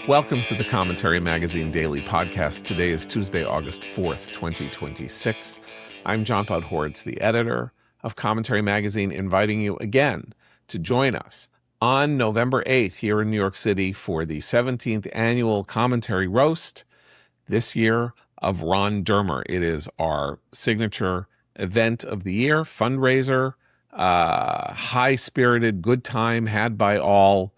Welcome to the Commentary Magazine Daily Podcast. Today is Tuesday, August 4th, 2026. I'm John Podhoretz, the editor of Commentary Magazine, inviting you again to join us on November 8th here in New York City for the 17th annual Commentary Roast, this year of Ron Dermer. It is our signature event of the year, fundraiser, high-spirited, good time had by all.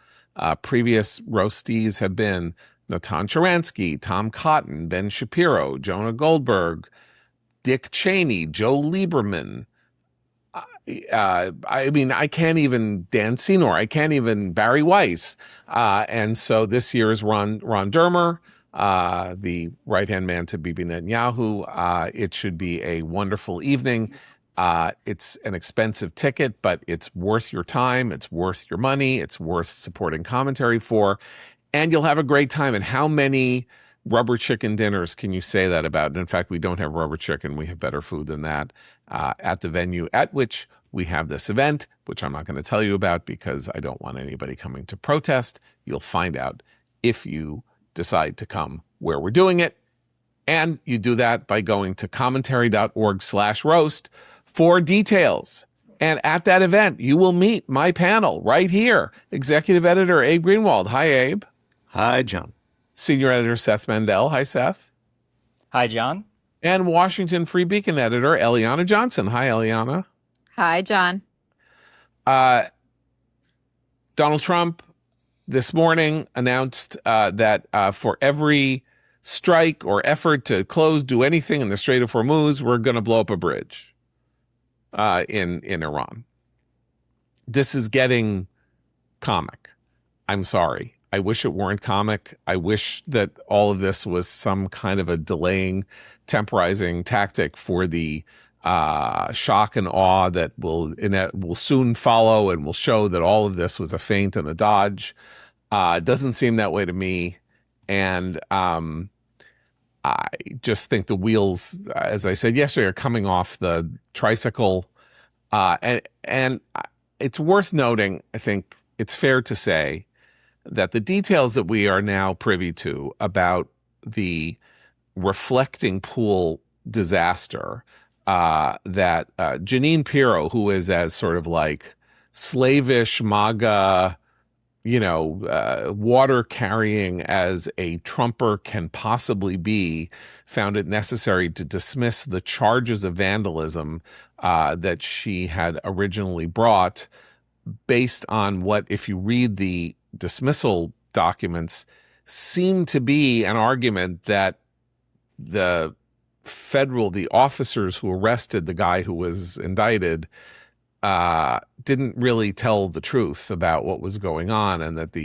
Previous roastees have been Natan Sharansky, Tom Cotton, Ben Shapiro, Jonah Goldberg, Dick Cheney, Joe Lieberman. I can't even Dan Senor. I can't even Barry Weiss. And so this year is Ron Dermer, the right-hand man to Bibi Netanyahu. It should be a wonderful evening. It's an expensive ticket, but it's worth your time. It's worth your money. It's worth supporting commentary for, and you'll have a great time. And how many rubber chicken dinners can you say that about? And in fact, we don't have rubber chicken. We have better food than that at the venue at which we have this event, which I'm not going to tell you about because I don't want anybody coming to protest. You'll find out if you decide to come where we're doing it. And you do that by going to commentary.org/roast for details. And at that event, you will meet my panel right here. Executive editor Abe Greenwald. Hi, Abe. Hi, John. Senior editor Seth Mandel. Hi, Seth. Hi, John. And Washington Free Beacon editor Eliana Johnson. Hi, Eliana. Hi, John. Donald Trump this morning announced that for every strike or effort to close, do anything in the Strait of Hormuz, we're going to blow up a bridge in Iran. This is getting comic. I'm sorry. I wish it weren't comic. I wish that all of this was some kind of a delaying, temporizing tactic for the shock and awe that will soon follow and will show that all of this was a feint and a dodge. It doesn't seem that way to me. And I just think the wheels, as I said yesterday, are coming off the tricycle. And it's worth noting, I think it's fair to say, that the details that we are now privy to about the reflecting pool disaster, that Jeanine Pirro, who is as sort of like slavish MAGA, water carrying as a Trumper can possibly be, found it necessary to dismiss the charges of vandalism that she had originally brought, based on what, if you read the dismissal documents, seemed to be an argument that the officers who arrested the guy who was indicted didn't really tell the truth about what was going on, and that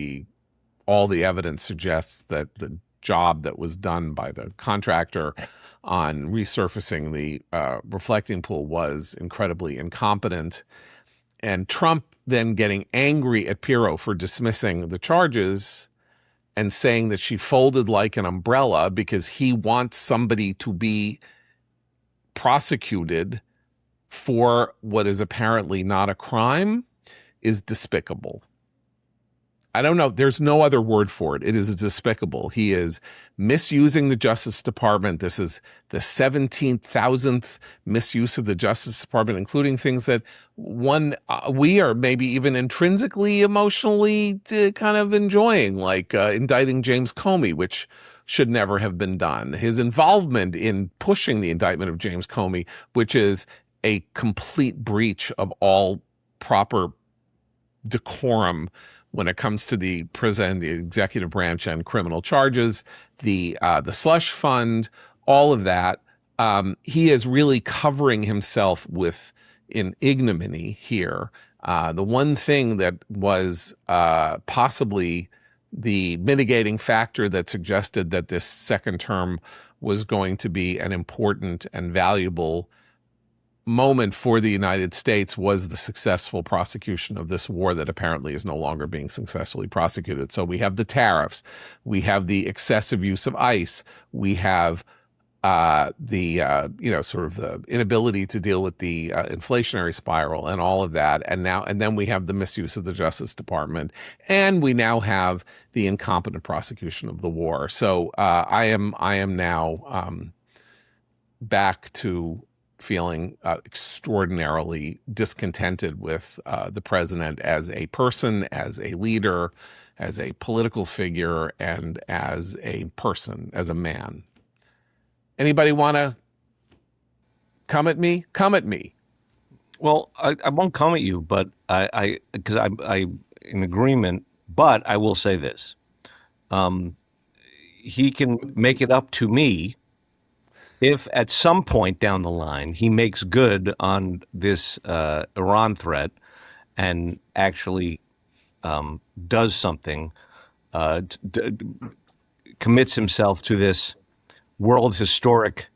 all the evidence suggests that the job that was done by the contractor on resurfacing the reflecting pool was incredibly incompetent. And Trump then getting angry at Pirro for dismissing the charges and saying that she folded like an umbrella because he wants somebody to be prosecuted for what is apparently not a crime, is despicable. I don't know. There's no other word for it. It is despicable. He is misusing the Justice Department. This is the 17,000th misuse of the Justice Department, including things that we are maybe even intrinsically, emotionally kind of enjoying, like indicting James Comey, which should never have been done. His involvement in pushing the indictment of James Comey, which is a complete breach of all proper decorum when it comes to the prison, the executive branch, and criminal charges, the slush fund, all of that. He is really covering himself in ignominy here. The one thing that was possibly the mitigating factor that suggested that this second term was going to be an important and valuable moment for the United States was the successful prosecution of this war that apparently is no longer being successfully prosecuted. So we have the tariffs, we have the excessive use of ICE, we have sort of the inability to deal with the inflationary spiral and all of that, and then we have the misuse of the Justice Department, and we now have the incompetent prosecution of the war. So I am now back to feeling extraordinarily discontented with the president as a person, as a leader, as a political figure, and as a person, as a man. Anybody want to come at me? Come at me. Well, I won't come at you, but because I'm in agreement. But I will say this: he can make it up to me if at some point down the line he makes good on this Iran threat and actually does something, commits himself to this world historic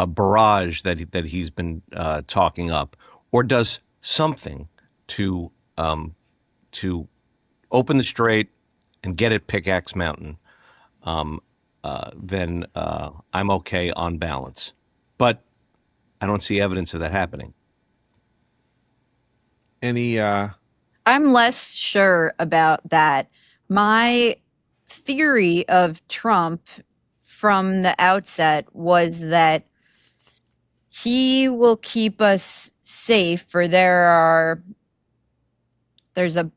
barrage that he's been talking up, or does something to open the strait and get at Pickaxe Mountain, then I'm okay on balance. But I don't see evidence of that happening. Any? I'm less sure about that. My theory of Trump from the outset was that he will keep us safe, or there's a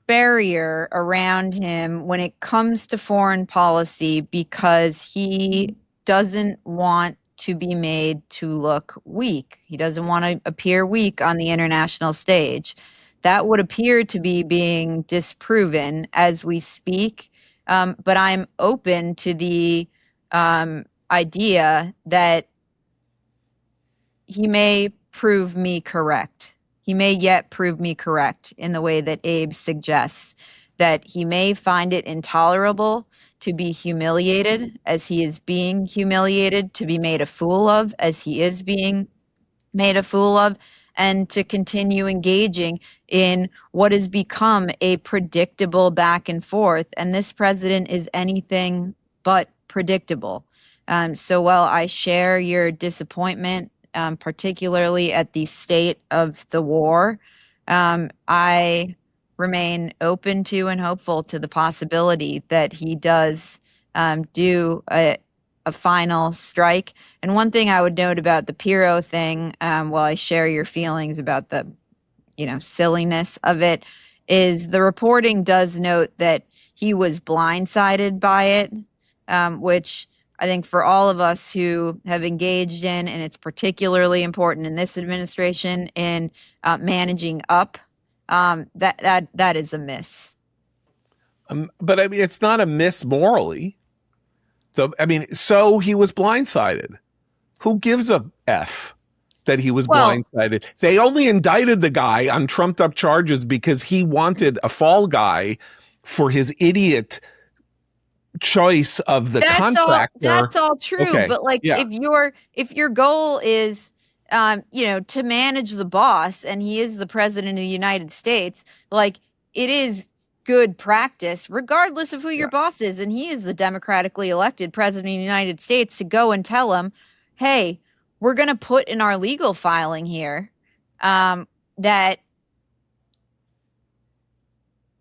barrier around him when it comes to foreign policy because he doesn't want to be made to look weak. He doesn't want to appear weak on the international stage. That would appear to be being disproven as we speak. But I'm open to the idea that he may prove me correct. He may yet prove me correct in the way that Abe suggests, that he may find it intolerable to be humiliated as he is being humiliated, to be made a fool of as he is being made a fool of, and to continue engaging in what has become a predictable back and forth. And this president is anything but predictable. So while I share your disappointment, particularly at the state of the war, I remain open to and hopeful to the possibility that he does do a final strike. And one thing I would note about the Pirro thing, while I share your feelings about the, silliness of it, is the reporting does note that he was blindsided by it, which I think for all of us who have engaged in, and it's particularly important in this administration, in managing up, that is a miss. But I mean, it's not a miss morally. So he was blindsided. Who gives a F that he was blindsided? They only indicted the guy on trumped up charges because he wanted a fall guy for his idiot choice of the contractor. That's all true. Okay. But if your goal is to manage the boss, and he is the president of the United States, it is good practice, regardless of who your boss is, and he is the democratically elected president of the United States, to go and tell him, hey, we're going to put in our legal filing here that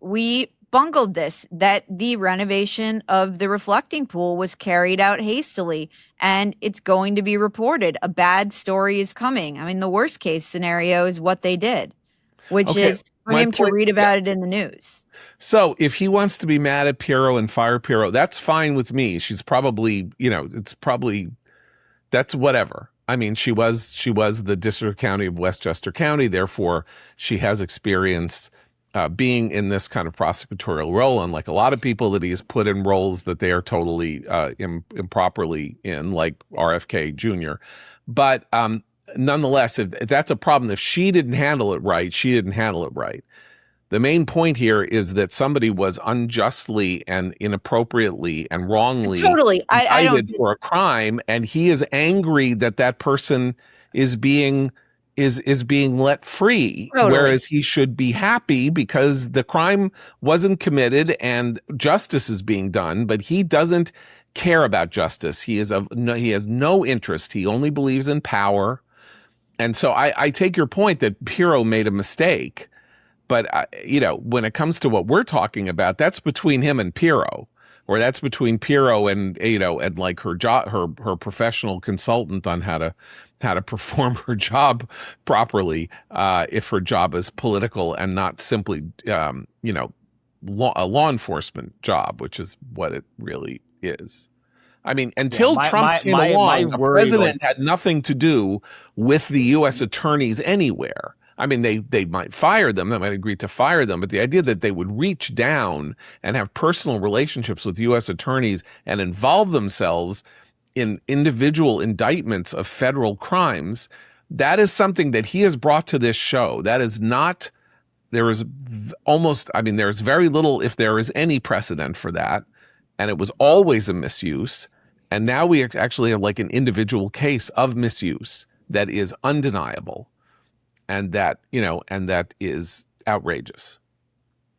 we bungled this, that the renovation of the reflecting pool was carried out hastily, and it's going to be reported. A bad story is coming. I mean, the worst case scenario is what they did, which is for him to read about it in the news. So if he wants to be mad at Pirro and fire Pirro, that's fine with me. She's probably, that's whatever. I mean, she was the district county of Westchester County. Therefore, she has experience being in this kind of prosecutorial role, unlike a lot of people that he has put in roles that they are totally improperly in, like RFK Jr. But nonetheless, if that's a problem, if she didn't handle it right, she didn't handle it right. The main point here is that somebody was unjustly and inappropriately and wrongly indicted for a crime, and he is angry that that person is being let free, whereas he should be happy because the crime wasn't committed and justice is being done, but he doesn't care about justice. He has no interest. He only believes in power. And so I take your point that Pirro made a mistake, but when it comes to what we're talking about, that's between him and Pirro, or that's between Pirro and and like her professional consultant on how to perform her job properly, if her job is political and not simply a law enforcement job, which is what it really is. I mean, until Trump came along, the president had nothing to do with the U.S. attorneys anywhere. I mean, they might fire them, they might agree to fire them, but the idea that they would reach down and have personal relationships with U.S. attorneys and involve themselves in individual indictments of federal crimes, that is something that he has brought to this show. That is not, there's very little, if there is any precedent for that, and it was always a misuse. And now we actually have like an individual case of misuse that is undeniable, and that is outrageous.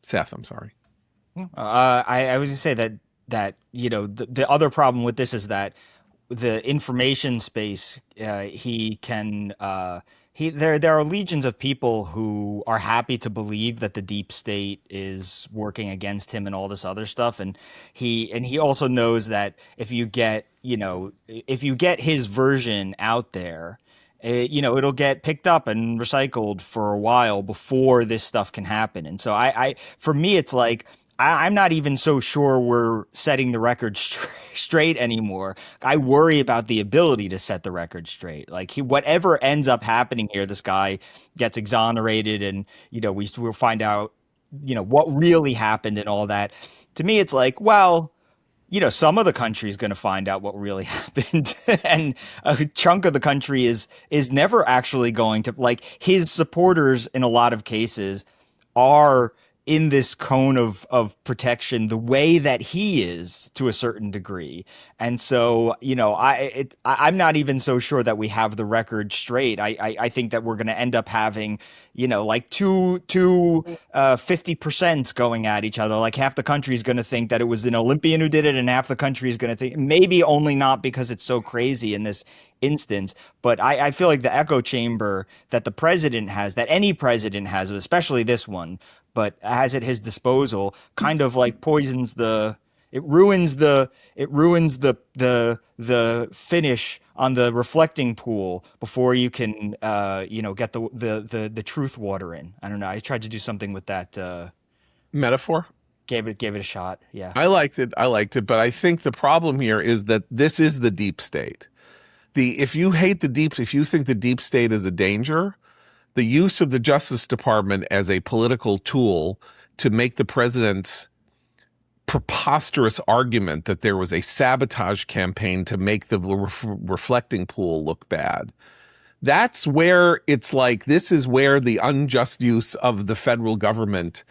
Seth, I'm sorry. I was going to say that the other problem with this is that the information space, there are legions of people who are happy to believe that the deep state is working against him and all this other stuff, and he also knows that if you get his version out there, it'll get picked up and recycled for a while before this stuff can happen. And so for me, it's like, I'm not even so sure we're setting the record straight anymore. I worry about the ability to set the record straight. Like whatever ends up happening here, this guy gets exonerated, and we'll find out what really happened and all that. To me, it's like, well, some of the country is going to find out what really happened, and a chunk of the country is never actually going to. Like, his supporters in a lot of cases are in this cone of protection the way that he is to a certain degree. And so, I'm not even so sure that we have the record straight. I think that we're going to end up having, like two 50% going at each other. Like half the country is going to think that it was an Olympian who did it, and half the country is going to think, maybe only not because it's so crazy in this instance. But I feel like the echo chamber that the president has, that any president has, especially this one, but has at his disposal, kind of like ruins the finish on the reflecting pool before you can get the truth water in. I don't know. I tried to do something with that metaphor. Gave it a shot. Yeah. I liked it, but I think the problem here is that this is the deep state. If you think the deep state is a danger, the use of the Justice Department as a political tool to make the president's preposterous argument that there was a sabotage campaign to make the reflecting pool look bad. That's where it's like, this is where the unjust use of the federal government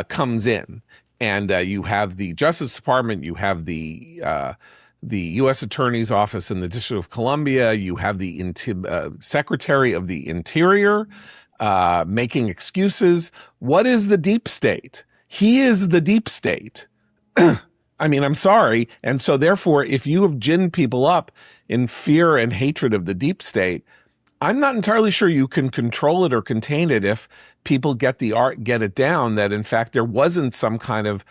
comes in. And you have the Justice Department, you have the U.S. Attorney's Office in the District of Columbia, you have the Secretary of the Interior making excuses. What is the deep state? He is the deep state. I mean, I'm sorry. And so therefore, if you have ginned people up in fear and hatred of the deep state, I'm not entirely sure you can control it or contain it if people get it down that, in fact, there wasn't some kind of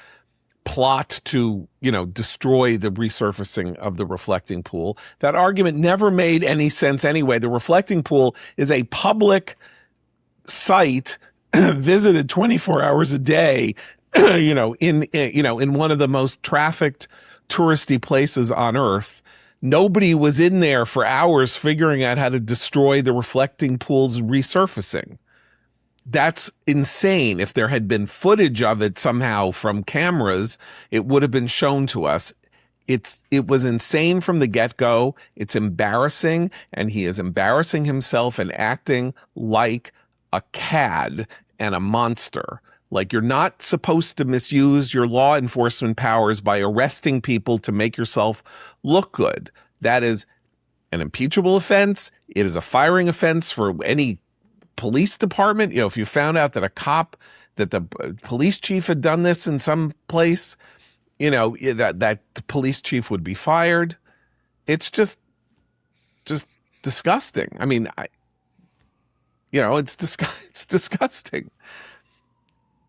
plot to, destroy the resurfacing of the reflecting pool. That argument never made any sense anyway. The reflecting pool is a public site visited 24 hours a day, in one of the most trafficked touristy places on earth. Nobody was in there for hours figuring out how to destroy the reflecting pool's resurfacing. That's insane. If there had been footage of it somehow from cameras, it would have been shown to us. It was insane from the get-go. It's embarrassing, and he is embarrassing himself and acting like a cad and a monster. Like, you're not supposed to misuse your law enforcement powers by arresting people to make yourself look good. That is an impeachable offense. It is a firing offense for any police department. If you found out that the police chief had done this in some place, that the police chief would be fired. It's just disgusting. I mean, it's disgusting.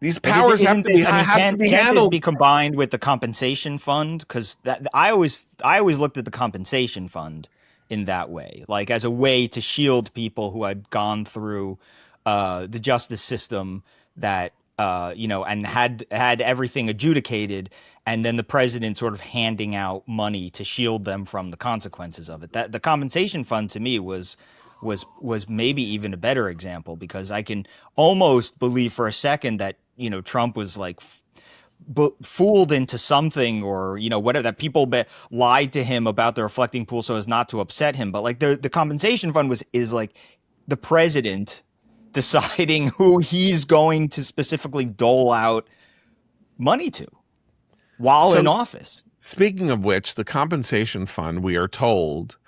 These powers have to be can't this handled. be combined with the compensation fund? Because I always looked at the compensation fund in that way, like as a way to shield people who had gone through the justice system that and had everything adjudicated, and then the president sort of handing out money to shield them from the consequences of it. That the compensation fund to me was maybe even a better example, because I can almost believe for a second that Trump was like fooled into something, or whatever, that people lied to him about the reflecting pool so as not to upset him. But like the compensation fund is like the president deciding who he's going to specifically dole out money to while in office. Speaking of which, the compensation fund, we are told,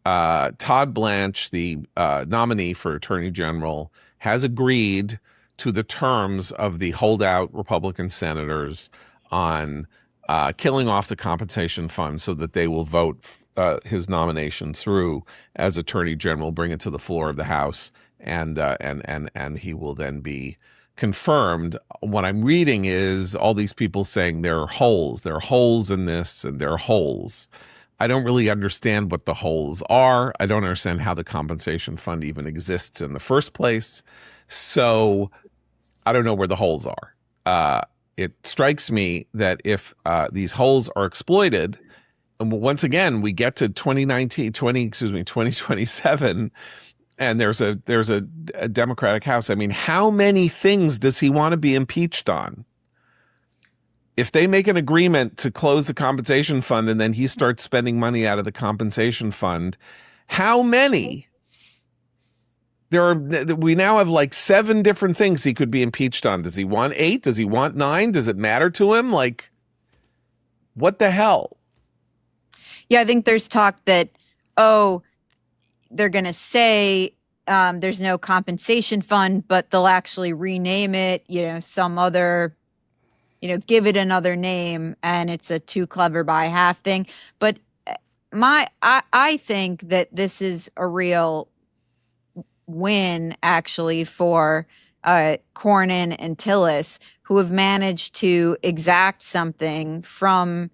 Todd Blanche, the nominee for Attorney General, has agreed to the terms of the holdout Republican senators on killing off the compensation fund so that they will vote his nomination through as Attorney General, bring it to the floor of the House, and he will then be confirmed. What I'm reading is all these people saying there are holes in this, and there are holes. I don't really understand what the holes are. I don't understand how the compensation fund even exists in the first place. So I don't know where the holes are. It strikes me that if these holes are exploited, and once again, we get to 2027, and there's a Democratic House. I mean, how many things does he want to be impeached on? If they make an agreement to close the compensation fund and then he starts spending money out of the compensation fund, how many? We now have like 7 different things he could be impeached on. Does he want 8? Does he want 9? Does it matter to him? Like, what the hell? Yeah, I think there's talk that, they're going to say there's no compensation fund, but they'll actually rename it, some other, give it another name, and it's a too clever by half thing. But I think that this is a real win, actually, for Cornyn and Tillis, who have managed to exact something from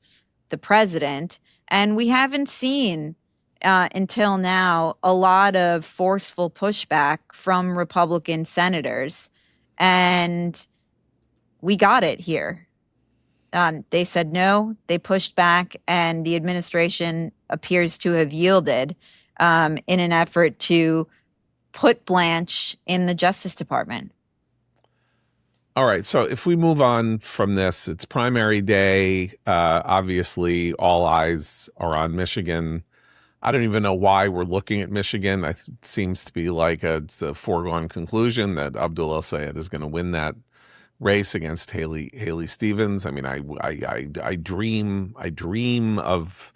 the president. And we haven't seen until now a lot of forceful pushback from Republican senators. And we got it here. They said no, they pushed back, and the administration appears to have yielded in an effort to put Blanche in the Justice Department. All right, so if we move on from this, it's primary day. Obviously, all eyes are on Michigan. I don't even know why we're looking at Michigan. It seems to be like it's a foregone conclusion that Abdul El-Sayed is going to win that race against Haley Stevens. I mean, I dream of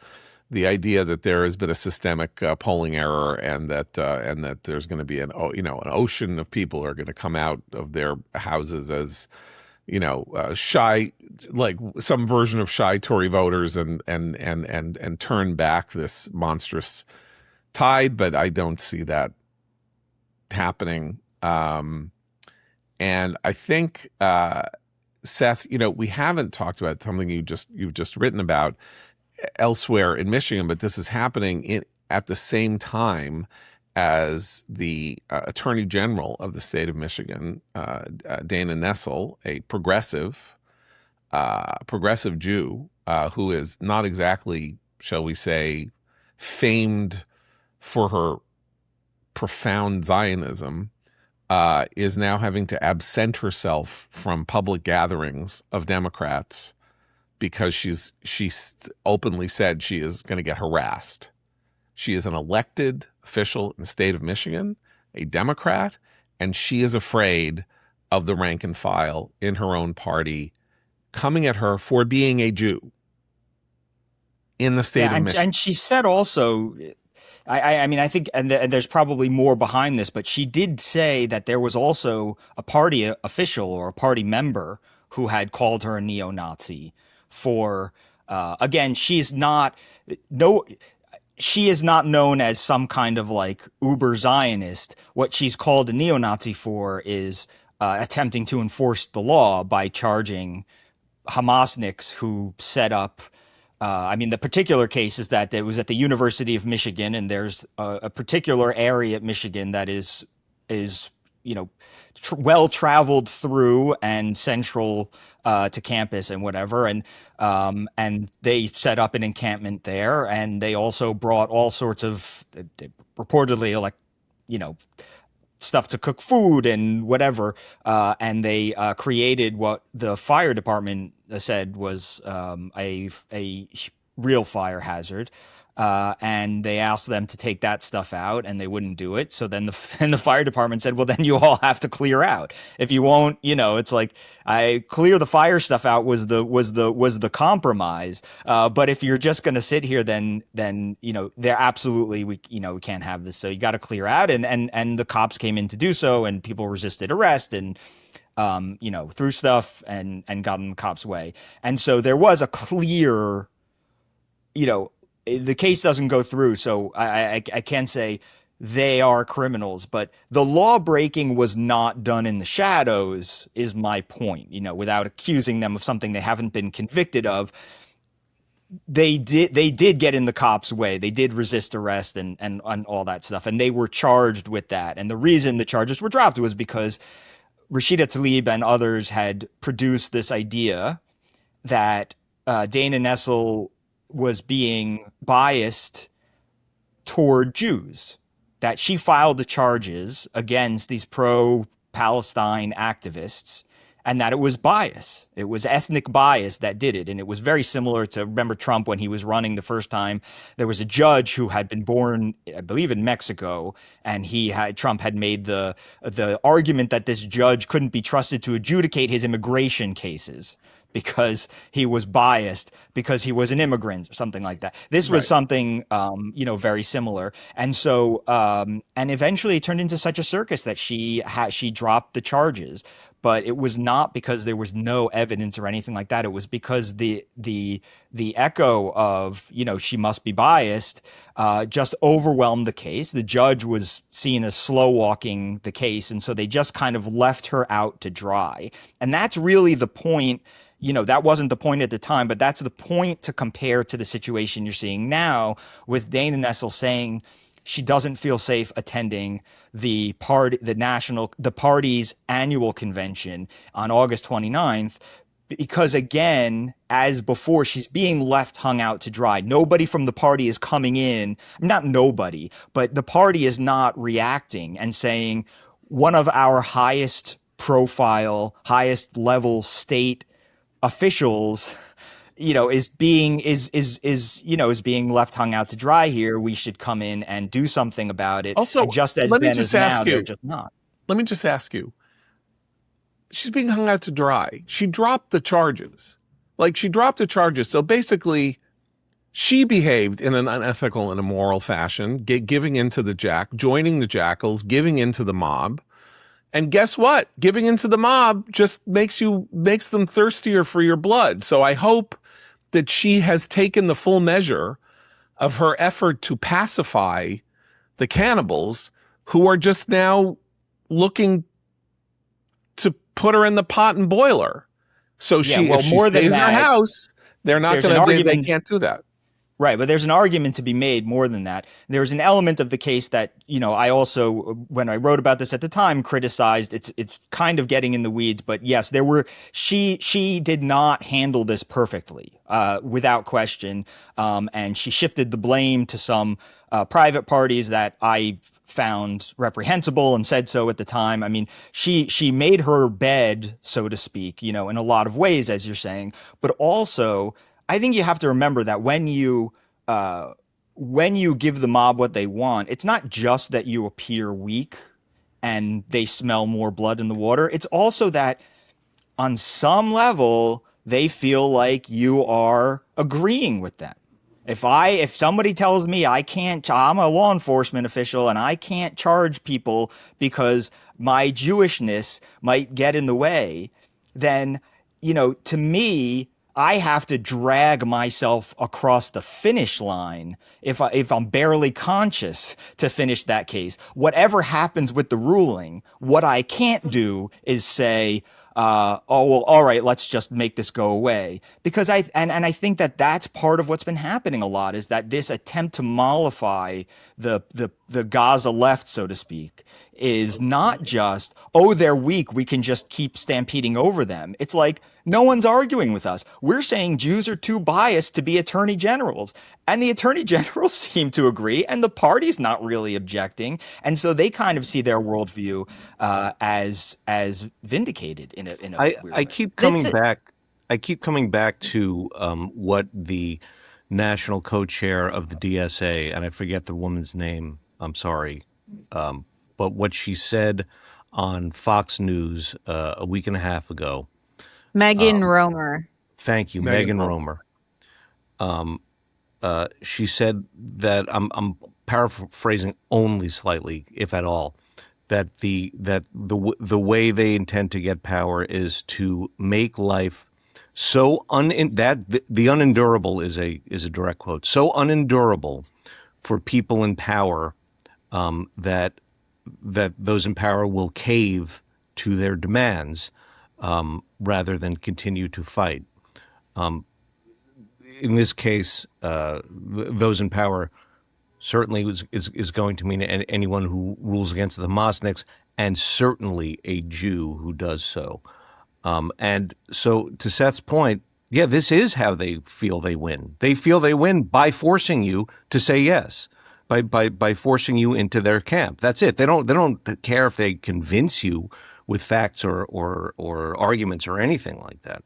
the idea that there has been a systemic polling error, and that there's going to be an ocean of people are going to come out of their houses as shy, like some version of shy Tory voters, and turn back this monstrous tide. But I don't see that happening. And I think, Seth, we haven't talked about something you've just written about elsewhere in Michigan, but this is happening at the same time as the Attorney General of the state of Michigan, Dana Nessel, a progressive Jew, who is not exactly, shall we say, famed for her profound Zionism, is now having to absent herself from public gatherings of Democrats because she's openly said she is going to get harassed. She is an elected official in the state of Michigan, a Democrat, and she is afraid of the rank and file in her own party coming at her for being a Jew in the state of Michigan. And she said also, I mean, I think, and there's probably more behind this, but she did say that there was also a party official or a party member who had called her a neo-Nazi, for again, she is not known as some kind of like uber Zionist. What she's called a neo-Nazi for is attempting to enforce the law by charging Hamasniks who set up. The particular case is that it was at the University of Michigan, and there's a particular area at Michigan that is well traveled through and central to campus and whatever, and they set up an encampment there, and they also brought all sorts of reportedly like stuff to cook food and whatever, and they created what the fire department said was a real fire hazard. And they asked them to take that stuff out, and they wouldn't do it. So then the fire department said, well, then you all have to clear out. If you won't, it's like, I clear the fire stuff out was the compromise. But if you're just going to sit here, then they're absolutely, we can't have this. So you got to clear out. And the cops came in to do so, and people resisted arrest and, threw stuff and got in the cops' way. And so there was a clear, the case doesn't go through, so I can't say they are criminals, but the law breaking was not done in the shadows, is my point. Without accusing them of something they haven't been convicted of, they did get in the cops' way. They did resist arrest and all that stuff, and they were charged with that. And the reason the charges were dropped was because Rashida Tlaib and others had produced this idea that Dana Nessel was being biased toward Jews, that she filed the charges against these pro-Palestine activists, and that it was bias. It was ethnic bias that did it. And it was very similar to, remember Trump when he was running the first time, there was a judge who had been born, I believe, in Mexico, and Trump had made the argument that this judge couldn't be trusted to adjudicate his immigration cases because he was biased because he was an immigrant or something like that. This was something, very similar. And so, and eventually it turned into such a circus that she dropped the charges, but it was not because there was no evidence or anything like that. It was because the echo of, she must be biased, just overwhelmed the case. The judge was seen as slow walking the case. And so they just kind of left her out to dry. And that's really the point. That wasn't the point at the time, but that's the point to compare to the situation you're seeing now with Dana Nessel saying she doesn't feel safe attending the party's annual convention on August 29th. Because again, as before, she's being left hung out to dry. Nobody from the party is coming in. Not nobody, but the party is not reacting and saying one of our highest profile, highest level state officials, is being left hung out to dry here. We should come in and do something about it. Also, and just as let me then just as ask now, you, they're just not. Let me just ask you. She's being hung out to dry. She dropped the charges. So basically, she behaved in an unethical and immoral fashion, giving into joining the jackals, giving into the mob. And guess what? Giving into the mob just makes them thirstier for your blood. So I hope that she has taken the full measure of her effort to pacify the cannibals who are just now looking to put her in the pot and boil her. So if she stays in her house, they can't do that. Right, but there's an argument to be made more than that. There's an element of the case that, I also, when I wrote about this at the time, criticized. It's kind of getting in the weeds, but yes, she did not handle this perfectly, without question, and she shifted the blame to some private parties that I found reprehensible and said so at the time. I mean, she made her bed, so to speak, in a lot of ways, as you're saying, but also I think you have to remember that when you give the mob what they want, it's not just that you appear weak and they smell more blood in the water. It's also that on some level, they feel like you are agreeing with them. If somebody tells me I'm a law enforcement official and I can't charge people because my Jewishness might get in the way, then, to me, I have to drag myself across the finish line if I'm barely conscious to finish that case. Whatever happens with the ruling, what I can't do is say, oh well, all right, let's just make this go away. Because I think that that's part of what's been happening a lot, is that this attempt to mollify the Gaza left, so to speak, is not just, oh, they're weak, we can just keep stampeding over them. It's like, no one's arguing with us. We're saying Jews are too biased to be attorney generals. And the attorney generals seem to agree, and the party's not really objecting. And so they kind of see their worldview as vindicated in a weird way. I keep coming back. I keep coming back to what the national co-chair of the DSA, and I forget the woman's name. I'm sorry, but what she said on Fox News a week and a half ago. Megan Romer. Thank you, Megan Romer. She said that, I'm paraphrasing only slightly, if at all, that the way they intend to get power is to make life so the unendurable is a direct quote, so unendurable for people in power that those in power will cave to their demands rather than continue to fight. In this case, those in power certainly is going to mean anyone who rules against the Hamasniks, and certainly a Jew who does so. And so, to Seth's point, yeah, this is how they feel they win. They feel they win by forcing you to say yes, by forcing you into their camp. That's it. They don't care if they convince you with facts or arguments or anything like that.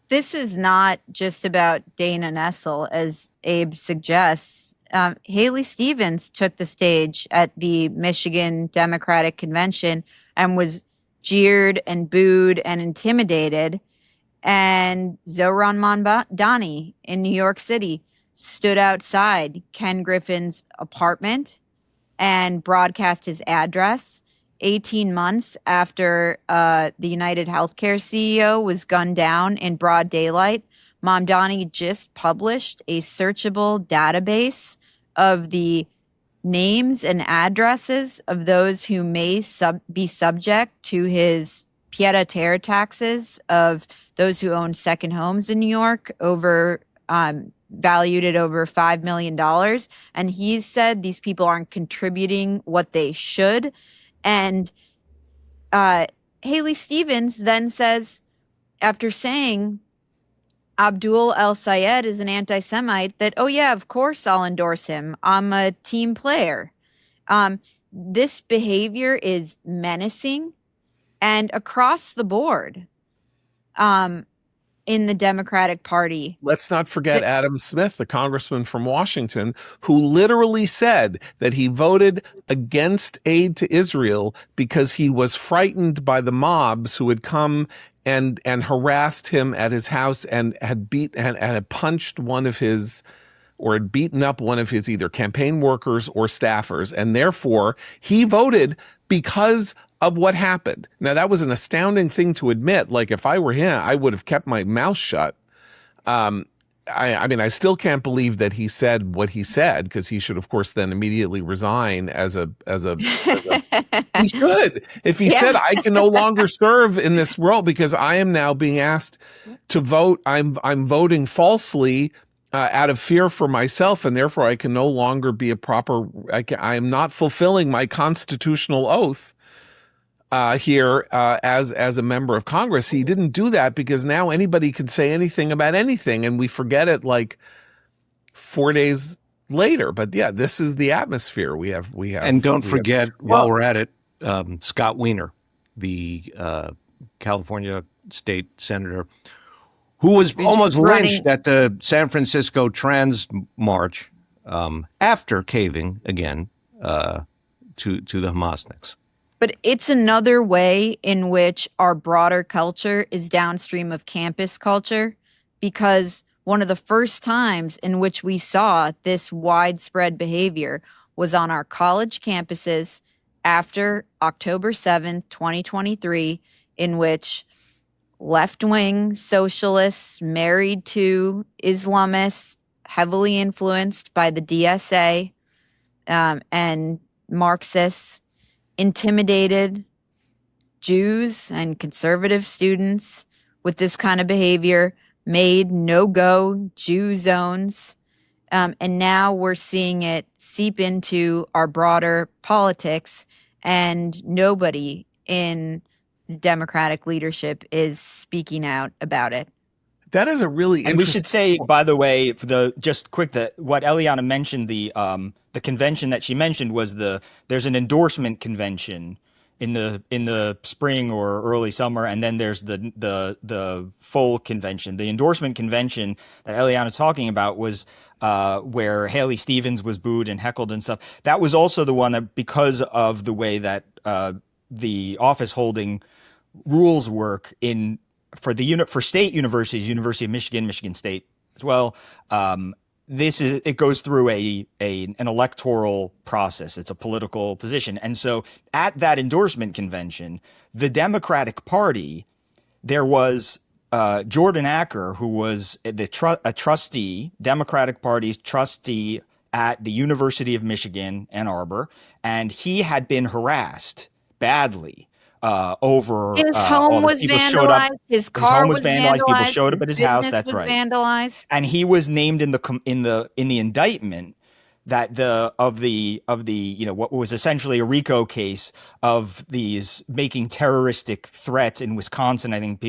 This is not just about Dana Nessel, as Abe suggests. Haley Stevens took the stage at the Michigan Democratic Convention and was jeered and booed and intimidated. And Zohran Mamdani in New York City stood outside Ken Griffin's apartment and broadcast his address 18 months after the United Healthcare CEO was gunned down in broad daylight. Mamdani just published a searchable database of the names and addresses of those who may be subject to his pied-à-terre taxes, of those who own second homes in New York, valued at over $5 million. And he said these people aren't contributing what they should. And Haley Stevens then says, after saying Abdul El-Sayed is an anti-Semite, that, oh yeah, of course I'll endorse him. I'm a team player. This behavior is menacing and across the board in the Democratic Party. Let's not forget Adam Smith, the congressman from Washington, who literally said that he voted against aid to Israel because he was frightened by the mobs who had come and harassed him at his house and had punched one of his, or had beaten up one of his either campaign workers or staffers. And therefore he voted because of what happened. Now, that was an astounding thing to admit. Like, if I were him, I would have kept my mouth shut. I mean, I still can't believe that he said what he said, because he should, of course, then immediately resign as a he should. If he said, I can no longer serve in this role because I am now being asked to vote, I'm voting falsely out of fear for myself, and therefore I can no longer be a proper, I am not fulfilling my constitutional oath here as a member of Congress. He didn't do that because now anybody could say anything about anything, and we forget it like 4 days later. But yeah, this is the atmosphere we have. And don't forget, while we're at it, Scott Wiener, the California state senator, who was almost lynched at the San Francisco Trans March after caving again to the Hamasniks. But it's another way in which our broader culture is downstream of campus culture, because one of the first times in which we saw this widespread behavior was on our college campuses after October 7th, 2023, in which left-wing socialists married to Islamists, heavily influenced by the DSA and Marxists, intimidated Jews and conservative students with this kind of behavior, made no-go Jew zones. And now we're seeing it seep into our broader politics, and nobody in Democratic leadership is speaking out about it. That is a really And we interesting. should say, by the way, for the just quick, what Eliana mentioned, the convention that she mentioned was there's an endorsement convention in the spring or early summer, and then there's the full convention. The endorsement convention that Eliana's talking about was where Haley Stevens was booed and heckled and stuff. That was also the one that, because of the way that the office holding rules work for state universities, University of Michigan, Michigan State as well. It goes through an electoral process. It's a political position. And so at that endorsement convention, the Democratic Party, there was Jordan Acker, who was a trustee, Democratic Party's trustee at the University of Michigan, Ann Arbor, and he had been harassed badly over his home was vandalized, his car was vandalized, people showed up at his house. business That's was right. vandalized. And he was named in the indictment that of the what was essentially a RICO case of these making terroristic threats in Wisconsin. I think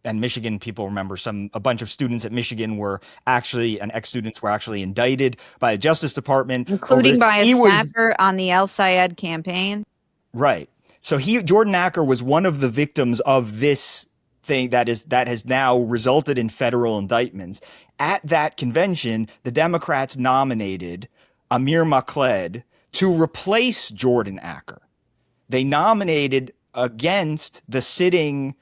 and Michigan, people remember a bunch of students at Michigan and ex-students were actually indicted by the Justice Department, Including by a staffer on the El-Sayed campaign. Right. So Jordan Acker was one of the victims of this thing that has now resulted in federal indictments. At that convention, the Democrats nominated Amir Makled to replace Jordan Acker. They nominated against the sitting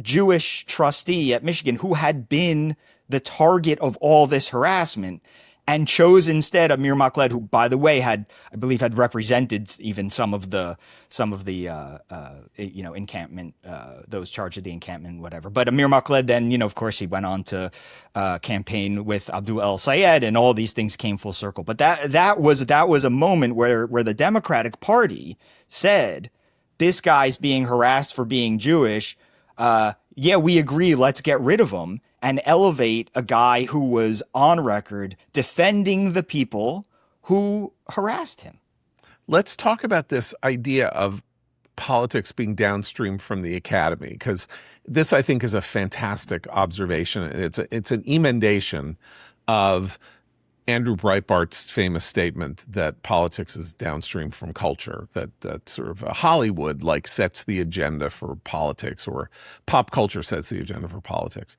Jewish trustee at Michigan, who had been the target of all this harassment, and chose instead Amir Makled, who, by the way, I believe had represented even some of the encampment, those charged of the encampment, whatever. But Amir Makled then, of course, he went on to campaign with Abdul El-Sayed, and all these things came full circle. But that was a moment where the Democratic Party said, this guy's being harassed for being Jewish. Yeah, we agree. Let's get rid of him and elevate a guy who was on record defending the people who harassed him. Let's talk about this idea of politics being downstream from the academy, because this, I think, is a fantastic observation. It's an emendation of Andrew Breitbart's famous statement that politics is downstream from culture, that sort of Hollywood sets the agenda for politics, or pop culture sets the agenda for politics.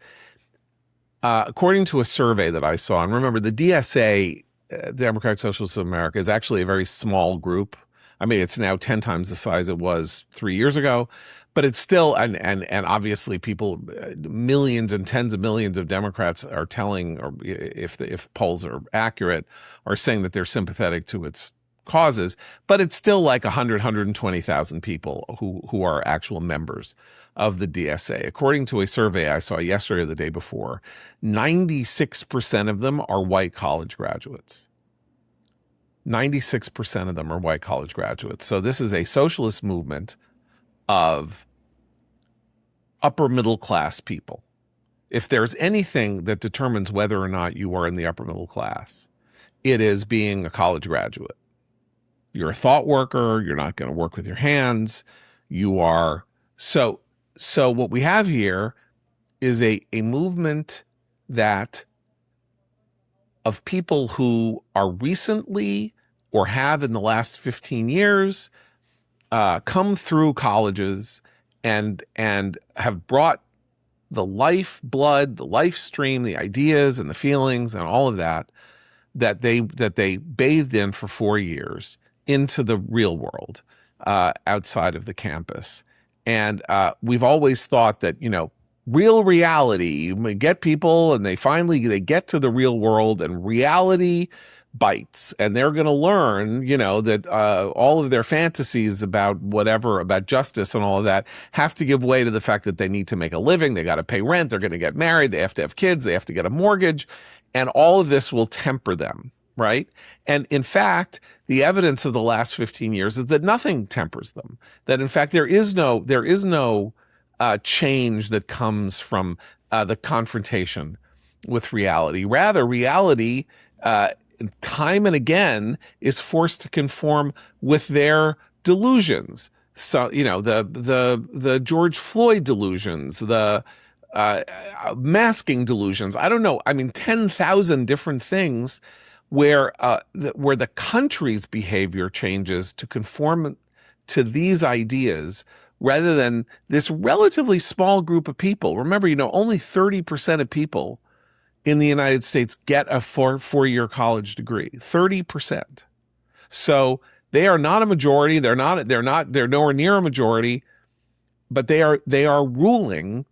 According to a survey that I saw, and remember, the DSA, Democratic Socialists of America, is actually a very small group. I mean, it's now 10 times the size it was 3 years ago, but it's still, and obviously people, millions and tens of millions of Democrats are telling, or if polls are accurate, are saying that they're sympathetic to its causes, but it's still like 120,000 people who are actual members of the DSA. According to a survey I saw yesterday or the day before, 96% of them are white college graduates. 96% of them are white college graduates. So this is a socialist movement of upper middle class people. If there's anything that determines whether or not you are in the upper middle class, it is being a college graduate. You're a thought worker. You're not going to work with your hands. You are. So what we have here is a movement of people who are recently, or have in the last 15 years, come through colleges and have brought the lifeblood, the life stream, the ideas and the feelings and all of that they bathed in for 4 years into the real world, outside of the campus. And we've always thought that, real reality, you get people and they get to the real world, and reality bites, and they're going to learn, that all of their fantasies about about justice and all of that have to give way to the fact that they need to make a living, they got to pay rent, they're going to get married, they have to have kids, they have to get a mortgage, and all of this will temper them, right? And in fact, the evidence of the last 15 years is that nothing tempers them. That in fact there is no change that comes from the confrontation with reality. Rather, reality, time and again, is forced to conform with their delusions. So, the George Floyd delusions, the masking delusions. I don't know. I mean, 10,000 different things where the country's behavior changes to conform to these ideas rather than this relatively small group of people. Remember, only 30% of people in the United States get a four-year college degree. 30%. So they are not a majority. They're nowhere near a majority, but they are ruling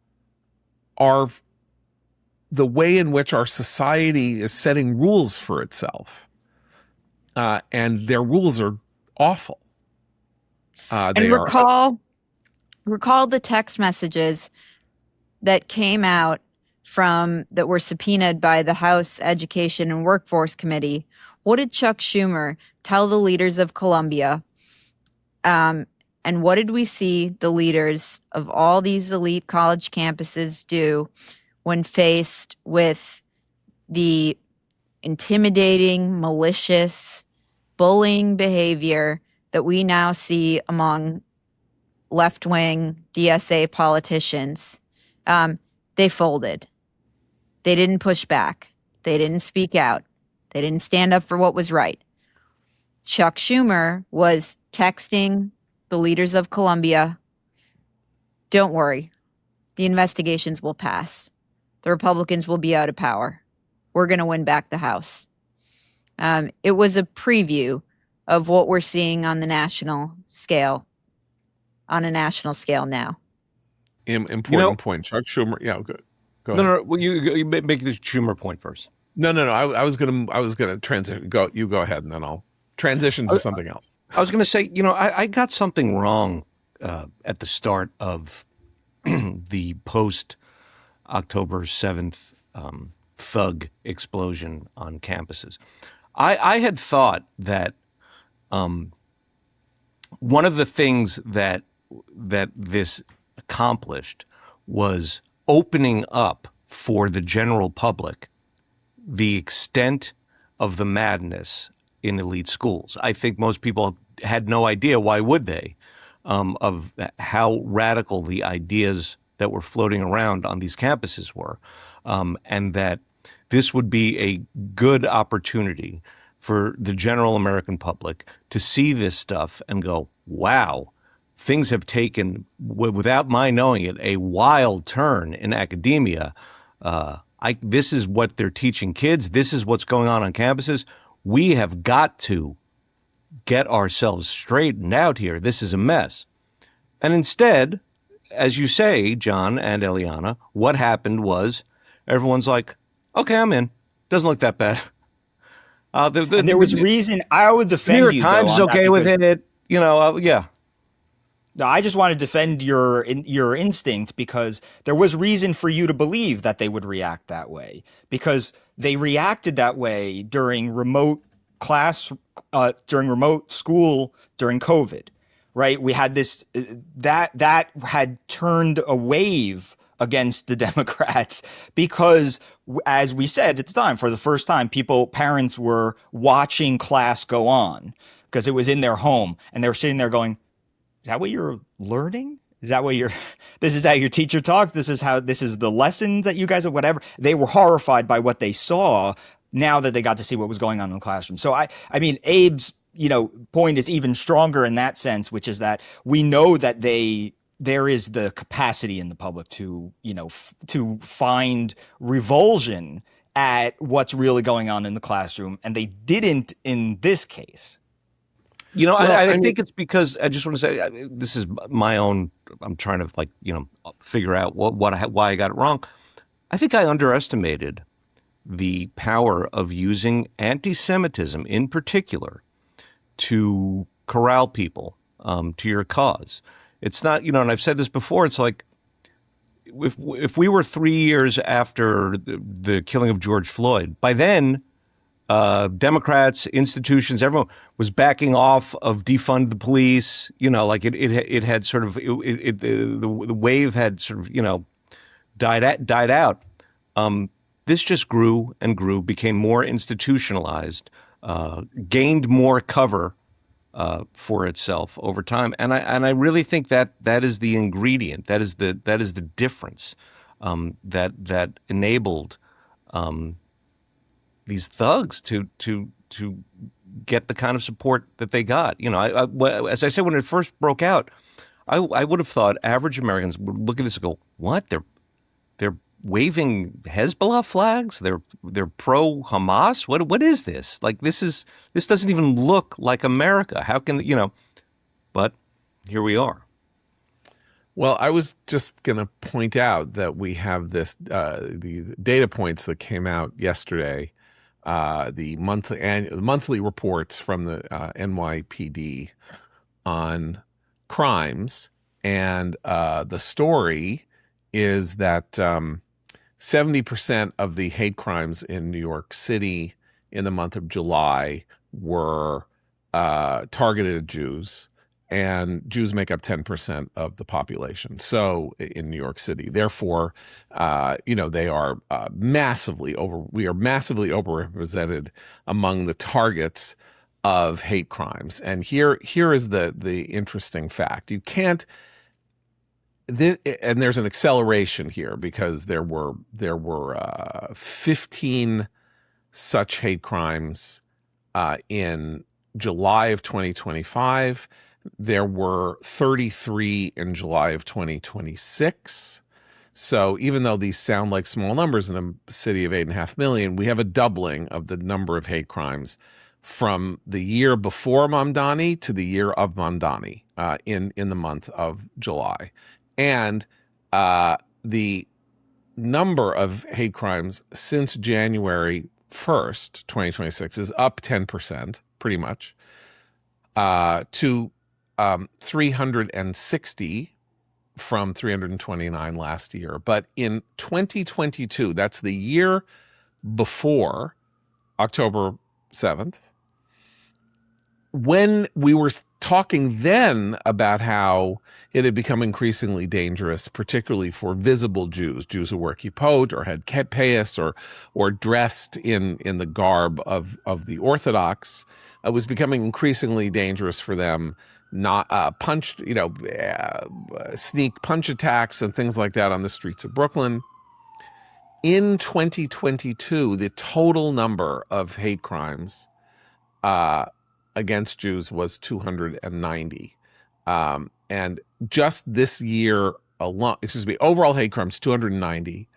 the way in which our society is setting rules for itself. And their rules are awful. Recall the text messages that came out that were subpoenaed by the House Education and Workforce Committee. What did Chuck Schumer tell the leaders of Columbia? And what did we see the leaders of all these elite college campuses do when faced with the intimidating, malicious, bullying behavior that we now see among left-wing DSA politicians? They folded. They didn't push back. They didn't speak out. They didn't stand up for what was right. Chuck Schumer was texting the leaders of Columbia, don't worry, the investigations will pass. The Republicans will be out of power. We're going to win back the House. It was a preview of what we're seeing on a national scale now. Important point. Chuck Schumer. Yeah, good. Go ahead. No. Well, you make the Schumer point first. No. I was gonna transition. You go ahead, and then I'll transition to something else. I was gonna say, I got something wrong at the start of the post October 7th thug explosion on campuses. I had thought that one of the things that this accomplished was opening up for the general public the extent of the madness in elite schools. I think most people had no idea, why would they, of how radical the ideas that were floating around on these campuses were, and that this would be a good opportunity for the general American public to see this stuff and go, wow, things have taken, without my knowing it, a wild turn in academia. This is what they're teaching kids. This is what's going on campuses. We have got to get ourselves straightened out here. This is a mess. And instead, as you say, John and Eliana, what happened was everyone's like, okay, I'm in. Doesn't look that bad. And there was reason. I would defend New York you. Times is okay with it. Yeah. No, I just want to defend your instinct, because there was reason for you to believe that they would react that way, because they reacted that way during remote school, during COVID, right? We had this, that had turned a wave against the Democrats because, as we said at the time, for the first time, parents were watching class go on because it was in their home, and they were sitting there going, is that what you're learning? Is that what this is how your teacher talks? This is the lessons that you guys have, whatever. They were horrified by what they saw now that they got to see what was going on in the classroom. So I mean, Abe's, point is even stronger in that sense, which is that we know that there is the capacity in the public to, to find revulsion at what's really going on in the classroom. And they didn't in this case. I think it's because, I just want to say, this is my own, I'm trying to figure out why I got it wrong. I think I underestimated the power of using anti-Semitism in particular to corral people to your cause. It's not, and I've said this before, it's like if we were 3 years after the killing of George Floyd, by then Democrats, institutions, everyone was backing off of defund the police. It had sort of the wave had sort of died out. This just grew and grew, became more institutionalized, gained more cover for itself over time, and I really think that is the ingredient, that is the difference that enabled these thugs to get the kind of support that they got. As I said, when it first broke out, I would have thought average Americans would look at this and go, "What? They're waving Hezbollah flags? They're pro Hamas? What is this? Like this doesn't even look like America. How can But here we are." Well, I was just going to point out that we have these data points that came out yesterday, the monthly reports from the NYPD on crimes, and the story is that 70% of the hate crimes in New York City in the month of July were targeted at Jews, and Jews make up 10% of the population. So in New York City, therefore, they are massively overrepresented among the targets of hate crimes. And here is the interesting fact: you can't. And there's an acceleration here because there were 15 such hate crimes in July of 2025. There were 33 in July of 2026. So even though these sound like small numbers in a city of 8.5 million, we have a doubling of the number of hate crimes from the year before Mamdani to the year of Mamdani in the month of July. And the number of hate crimes since January 1st, 2026 is up 10%, pretty much, to 360 from 329 last year. But in 2022, that's the year before October 7th, when we were talking then about how it had become increasingly dangerous, particularly for visible Jews who wore kippot or had kepeis or dressed in the garb of the Orthodox, it was becoming increasingly dangerous for them. Not sneak punch attacks and things like that on the streets of Brooklyn. In 2022, the total number of hate crimes against Jews was 290. And just this year alone, overall hate crimes, 290.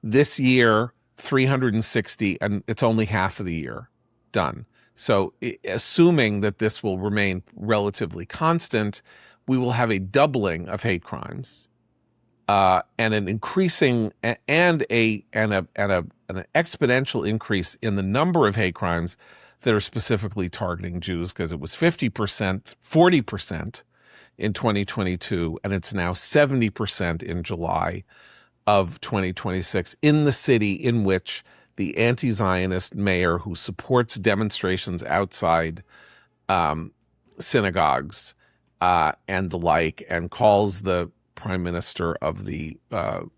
This year, 360, and it's only half of the year done. So assuming that this will remain relatively constant, we will have a doubling of hate crimes and an increasing and an exponential increase in the number of hate crimes that are specifically targeting Jews, because it was 50%, 40% in 2022, and it's now 70% in July of 2026 in the city in which the anti-Zionist mayor who supports demonstrations outside synagogues and the like, and calls the prime minister of the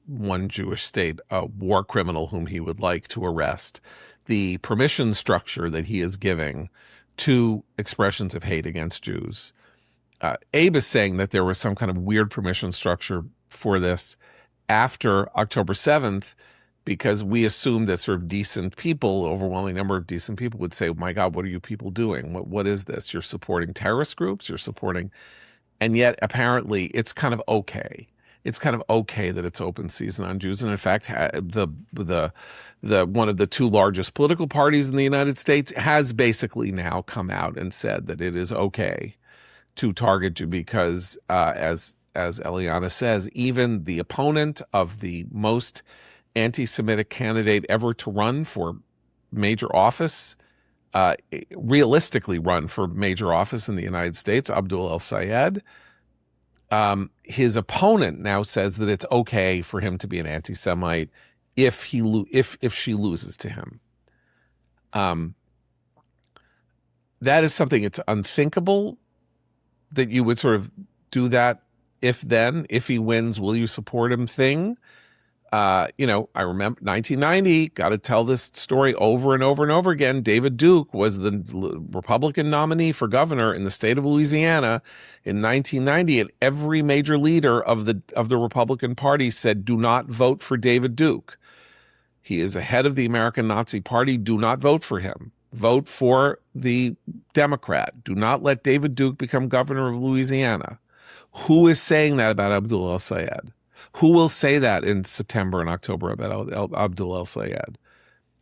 one Jewish state a war criminal whom he would like to arrest, the permission structure that he is giving to expressions of hate against Jews. Abe is saying that there was some kind of weird permission structure for this after October 7th, because we assumed that sort of decent people, overwhelming number of decent people, would say, "Oh my God, what are you people doing? What is this? You're supporting terrorist groups? You're supporting..." And yet, apparently, it's kind of okay. It's kind of okay that it's open season on Jews. And in fact, the one of the two largest political parties in the United States has basically now come out and said that it is okay to target you because, as Eliana says, even the opponent of the most anti-Semitic candidate ever to run for major office, realistically run for major office in the United States, Abdul El-Sayed. His opponent now says that it's okay for him to be an anti-Semite if she loses to him. That is something, it's unthinkable that you would sort of do that if he wins, will you support him thing. I remember 1990, got to tell this story over and over and over again. David Duke was the Republican nominee for governor in the state of Louisiana in 1990, and every major leader of the Republican Party said, do not vote for David Duke. He is a head of the American Nazi Party. Do not vote for him. Vote for the Democrat. Do not let David Duke become governor of Louisiana. Who is saying that about Abdul El-Sayed? Who will say that in September and October about Abdul El-Sayed?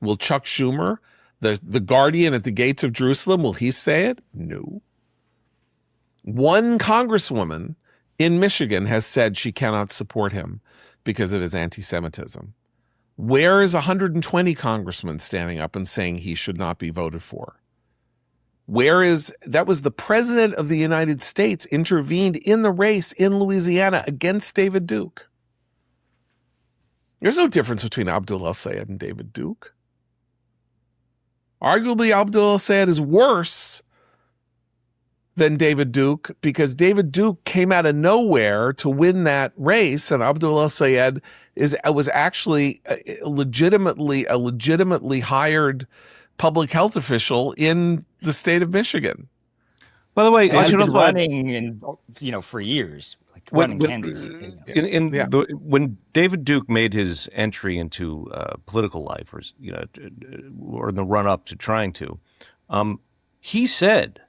Will Chuck Schumer, the guardian at the gates of Jerusalem, will he say it? No. One congresswoman in Michigan has said she cannot support him because of his anti-Semitism. Where is 120 congressmen standing up and saying he should not be voted for? That was the president of the United States intervened in the race in Louisiana against David Duke. There's no difference between Abdul El-Sayed and David Duke. Arguably, Abdul El-Sayed is worse than David Duke because David Duke came out of nowhere to win that race, and Abdul El-Sayed was actually a legitimately hired public health official in the state of Michigan. By the way, He's been running for years, like running candidates. When David Duke made his entry into political life, or in the run up to trying to, he said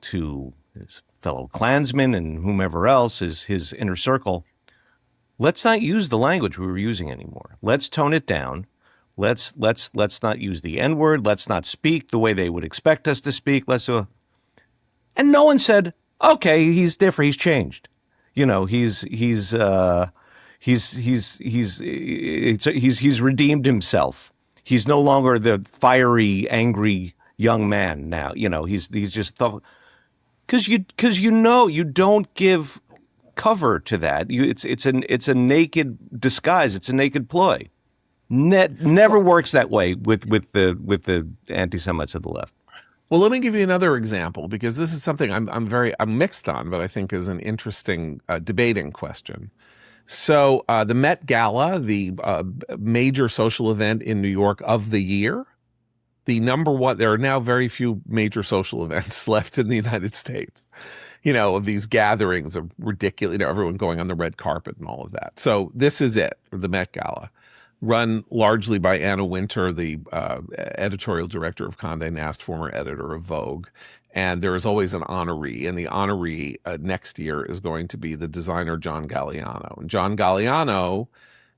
to his fellow Klansmen and whomever else is his inner circle, let's not use the language we were using anymore. Let's tone it down. Let's not use the N-word. Let's not speak the way they would expect us to speak. And no one said, okay, he's different. He's changed. He's redeemed himself. He's no longer the fiery, angry young man now. He's just because you don't give cover to that. It's a naked disguise. It's a naked ploy. Never works that way with the anti-Semites of the left. Well, let me give you another example, because this is something I'm mixed on, but I think is an interesting debating question. So the Met Gala, the major social event in New York of the year, the number one, there are now very few major social events left in the United States, of these gatherings of ridiculous, everyone going on the red carpet and all of that. So this is it, the Met Gala, run largely by Anna Wintour, the editorial director of Condé Nast, former editor of Vogue. And there is always an honoree, and the honoree next year is going to be the designer John Galliano. And John Galliano,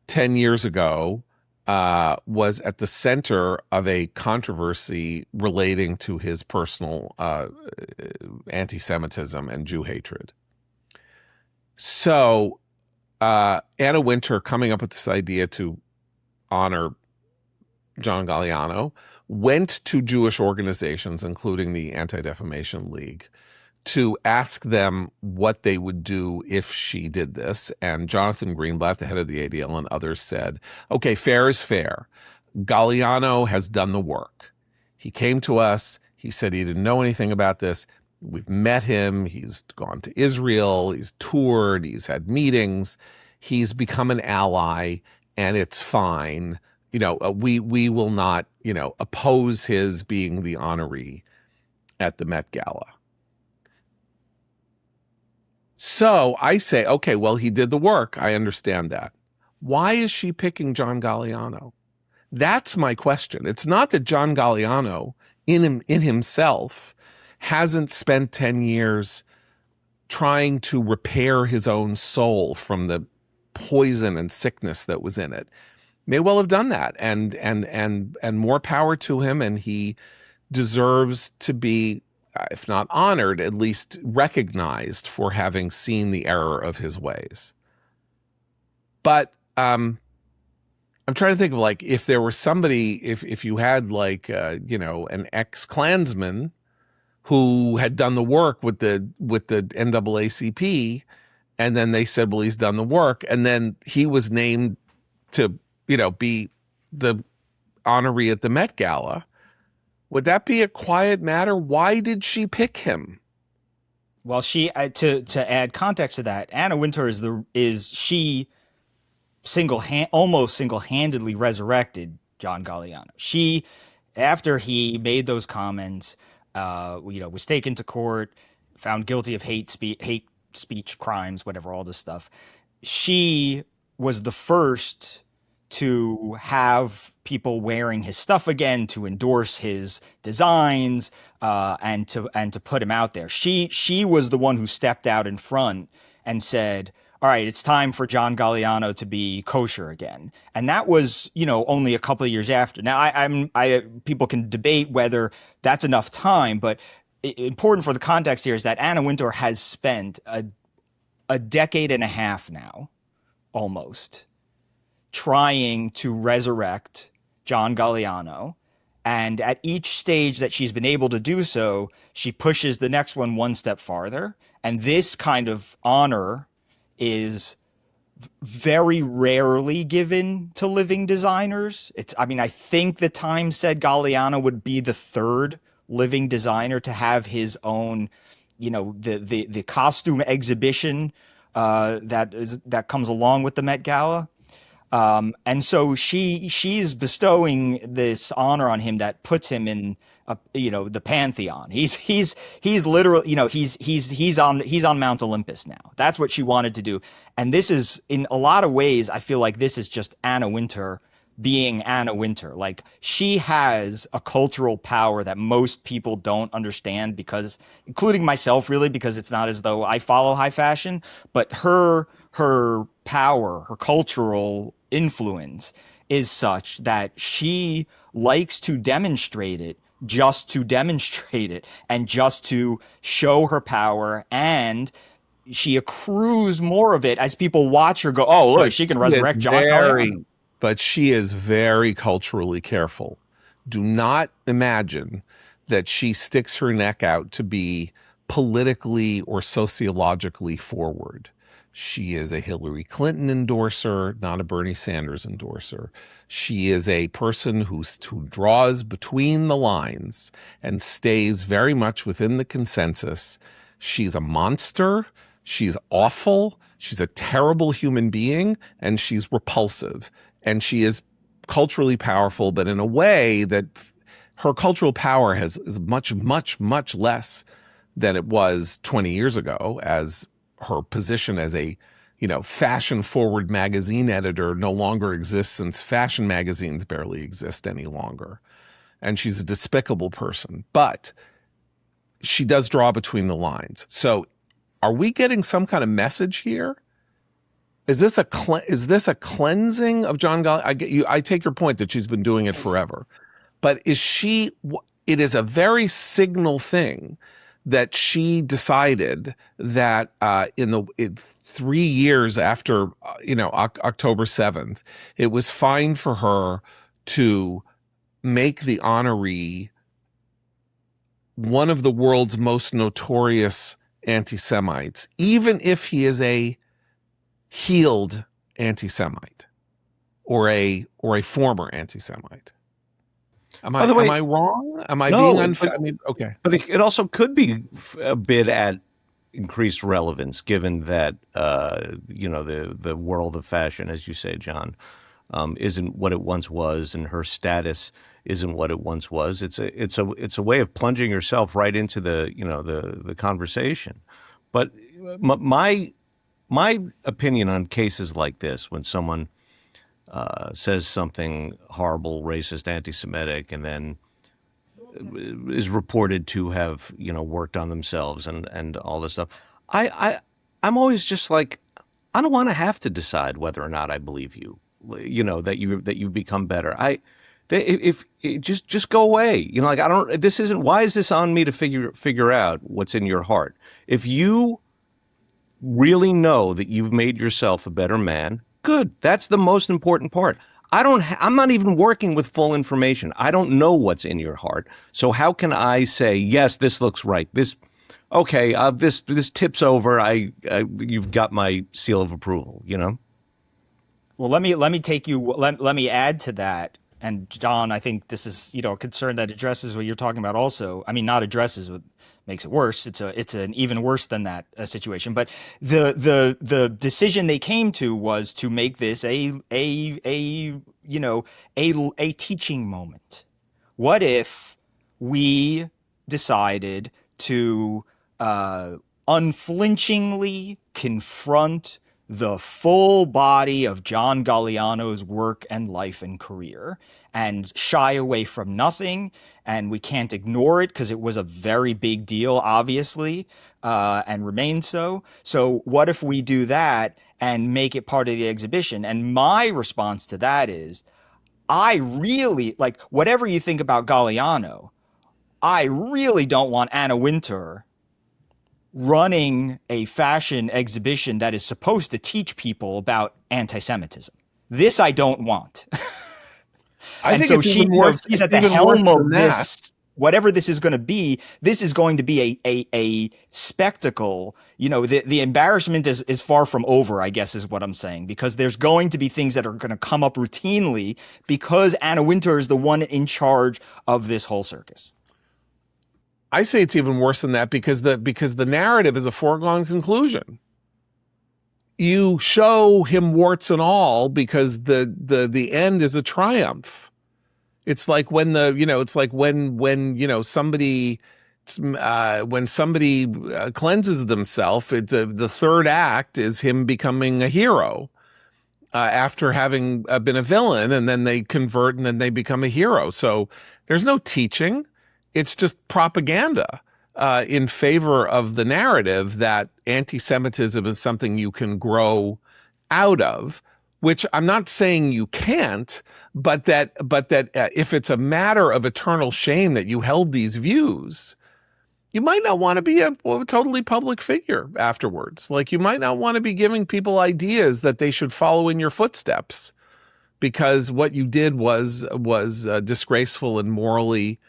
10 years ago, was at the center of a controversy relating to his personal anti-Semitism and Jew hatred. So Anna Wintour, coming up with this idea to honor John Galliano, went to Jewish organizations, including the Anti-Defamation League, to ask them what they would do if she did this. And Jonathan Greenblatt, the head of the ADL, and others said, okay, fair is fair. Galliano has done the work. He came to us. He said he didn't know anything about this. We've met him. He's gone to Israel. He's toured. He's had meetings. He's become an ally, and it's fine. We will not, oppose his being the honoree at the Met Gala. So I say, okay, well, he did the work. I understand that. Why is she picking John Galliano? That's my question. It's not that John Galliano in himself hasn't spent 10 years trying to repair his own soul from the poison and sickness that was in it. May well have done that, and more power to him, and he deserves to be, if not honored, at least recognized for having seen the error of his ways. But I'm trying to think of like if there was somebody, if you had like an ex-Klansman who had done the work with the NAACP, and then they said, well, he's done the work, and then he was named to be the honoree at the Met Gala. Would that be a quiet matter? Why did she pick him? Well, she to add context to that, Anna Wintour she almost single-handedly resurrected John Galliano. She, after he made those comments, was taken to court, found guilty of hate speech crimes, whatever, all this stuff. She was the first to have people wearing his stuff again, to endorse his designs, and to put him out there. She was the one who stepped out in front and said, all right, it's time for John Galliano to be kosher again. And that was, only a couple of years after. Now, people can debate whether that's enough time, but important for the context here is that Anna Wintour has spent a decade and a half now, almost, trying to resurrect John Galliano. And at each stage that she's been able to do so, she pushes the next one step farther. And this kind of honor is very rarely given to living designers. I think the Times said Galliano would be the third living designer to have his own, the costume exhibition that comes along with the Met Gala. And so she's bestowing this honor on him that puts him in the pantheon. He's literally, he's on Mount Olympus now. That's what she wanted to do. And this is, in a lot of ways, I feel like this is just Anna Wintour being Anna Wintour. Like, she has a cultural power that most people don't understand, because, including myself, really, because it's not as though I follow high fashion, but her power, her cultural influence is such that she likes to demonstrate it just to demonstrate it and just to show her power, and she accrues more of it as people watch her go, oh, look, she can resurrect John Galliano. But she is very culturally careful. Do not imagine that she sticks her neck out to be politically or sociologically forward. She is a Hillary Clinton endorser, not a Bernie Sanders endorser. She is a person who draws between the lines and stays very much within the consensus. She's a monster. She's awful. She's a terrible human being, and she's repulsive. And she is culturally powerful, but in a way that her cultural power is much, much, much less than it was 20 years ago, as her position as a, fashion forward magazine editor no longer exists, since fashion magazines barely exist any longer. And she's a despicable person, but she does draw between the lines. So are we getting some kind of message here? Is this a cleansing of John Galliano? I take your point that she's been doing it forever, but it is a very signal thing that she decided that in 3 years after October 7th, it was fine for her to make the honoree one of the world's most notorious anti-Semites, even if he is a healed anti-Semite or a former anti-Semite. Am I wrong? Am I being unfair? Okay. But it also could be a bit at increased relevance, given that the world of fashion, as you say, John, isn't what it once was, and her status isn't what it once was. It's a way of plunging yourself right into the conversation. But my opinion on cases like this, when someone says something horrible, racist, anti-Semitic, and then is reported to have worked on themselves and all this stuff, I'm always just like, I don't want to have to decide whether or not I believe you, that you've become better. Just go away. I don't. This isn't. Why is this on me to figure out what's in your heart? If you really know that you've made yourself a better man, good. That's the most important part. I'm not even working with full information. I don't know what's in your heart. So how can I say, yes, this looks right? Okay, this tips over. You've got my seal of approval, you know? Well, let me take you. Let me add to that. And John, I think this is a concern that addresses what you're talking about. Also, I mean, not addresses what makes it worse. It's an even worse than that situation. But the decision they came to was to make this a teaching moment. What if we decided to unflinchingly confront the full body of John Galliano's work and life and career and shy away from nothing? And we can't ignore it because it was a very big deal, obviously, and remains so. So what if we do that and make it part of the exhibition? And my response to that is, I really, like, whatever you think about Galliano, I really don't want Anna Wintour running a fashion exhibition that is supposed to teach people about anti-Semitism. This I don't want. I And think so it's even worse. she's at It's the even worse helm than of that. this, whatever this is going to be. This is going to be a spectacle. The embarrassment is far from over, I guess, is what I'm saying, because there's going to be things that are going to come up routinely because Anna Wintour is the one in charge of this whole circus. I say it's even worse than that because the narrative is a foregone conclusion. You show him warts and all because the end is a triumph. It's like when somebody cleanses themselves, the third act is him becoming a hero after having been a villain, and then they convert and then they become a hero. So there's no teaching. It's just propaganda in favor of the narrative that anti-Semitism is something you can grow out of, which I'm not saying you can't, but that if it's a matter of eternal shame that you held these views, you might not want to be a totally public figure afterwards. Like, you might not want to be giving people ideas that they should follow in your footsteps because what you did was disgraceful and morally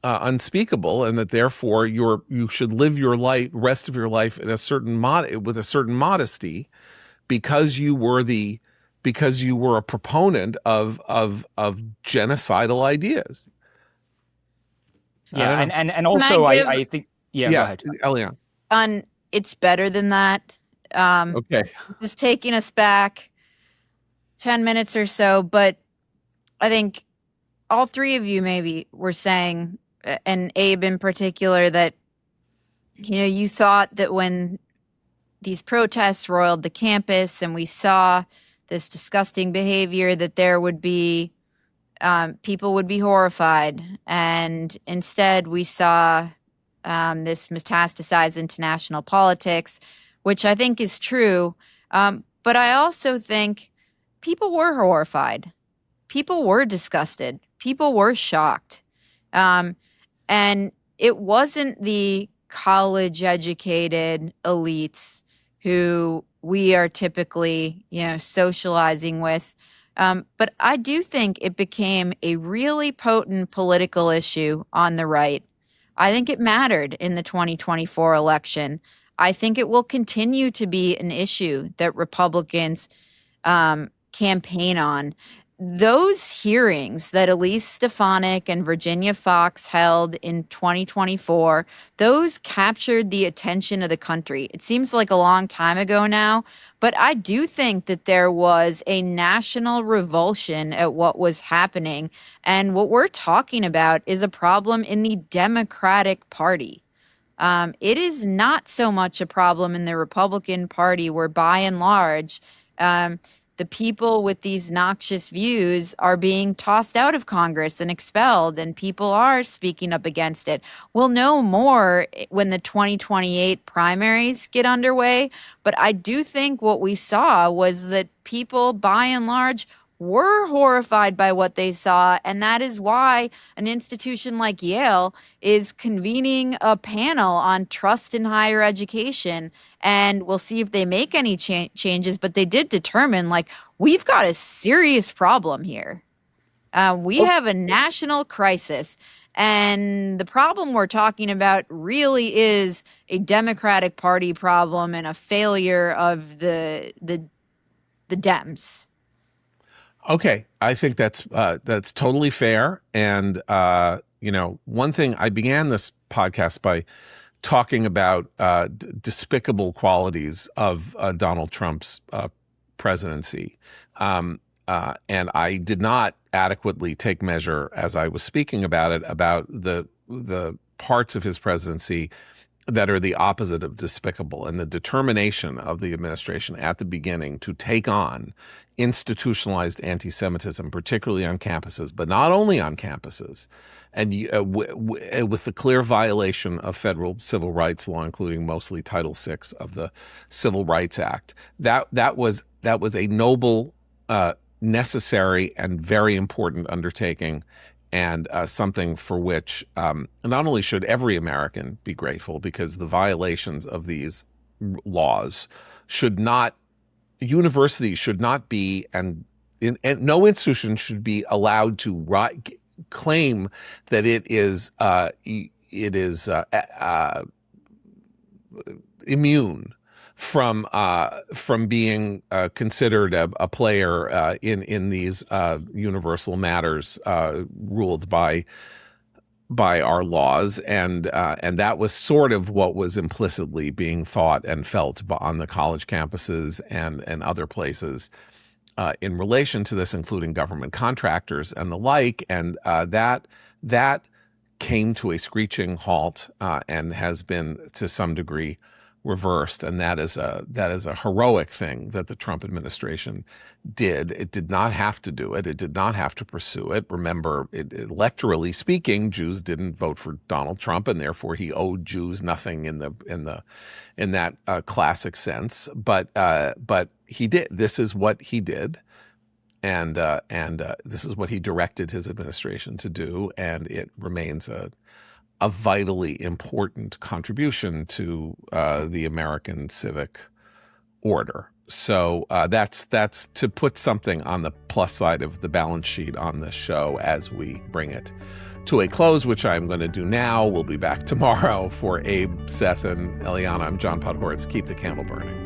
unspeakable, and that therefore you should live your rest of your life in with a certain modesty because you were a proponent of genocidal ideas. Yeah, and also I think go ahead. Elian. It's better than that. Okay. This is taking us back 10 minutes or so, but I think all three of you maybe were saying, and Abe in particular, that you thought that when these protests roiled the campus and we saw this disgusting behavior, that there would be people would be horrified, and instead we saw this metastasized into national politics, which I think is true. But I also think people were horrified. People were disgusted. People were shocked. And it wasn't the college-educated elites who we are typically, socializing with. But I do think it became a really potent political issue on the right. I think it mattered in the 2024 election. I think it will continue to be an issue that Republicans campaign on. Those hearings that Elise Stefanik and Virginia Fox held in 2024, those captured the attention of the country. It seems like a long time ago now, but I do think that there was a national revulsion at what was happening. And what we're talking about is a problem in the Democratic Party. It is not so much a problem in the Republican Party, where by and large, the people with these noxious views are being tossed out of Congress and expelled, and people are speaking up against it. We'll know more when the 2028 primaries get underway, but I do think what we saw was that people, by and large, were horrified by what they saw, and that is why an institution like Yale is convening a panel on trust in higher education, and we'll see if they make any changes. But they did determine, like, we've got a serious problem here. We have a national crisis. And the problem we're talking about really is a Democratic Party problem and a failure of the Dems. Okay, I think that's totally fair. And one thing, I began this podcast by talking about despicable qualities of Donald Trump's presidency, and I did not adequately take measure as I was speaking about it, about the parts of his presidency that are the opposite of despicable, and the determination of the administration at the beginning to take on institutionalized anti-Semitism, particularly on campuses, but not only on campuses, and with the clear violation of federal civil rights law, including mostly Title VI of the Civil Rights Act. That was a noble, necessary, and very important undertaking, and something for which not only should every American be grateful, because the violations of these laws should not, universities should not be, and no institution should be allowed to claim that it is immune from being considered a player in these universal matters ruled by our laws, and that was sort of what was implicitly being thought and felt on the college campuses and other places in relation to this, including government contractors and the like, and that came to a screeching halt and has been to some degree reversed, and that is a heroic thing that the Trump administration did. It did not have to do it. It did not have to pursue it. Remember, electorally speaking, Jews didn't vote for Donald Trump, and therefore he owed Jews nothing in that classic sense. But he did. This is what he did, and this is what he directed his administration to do, and it remains a vitally important contribution to the American civic order. So that's to put something on the plus side of the balance sheet on this show as we bring it to a close, which I'm going to do now. We'll be back tomorrow. For Abe, Seth, and Eliana, I'm John Podhoretz. Keep the candle burning.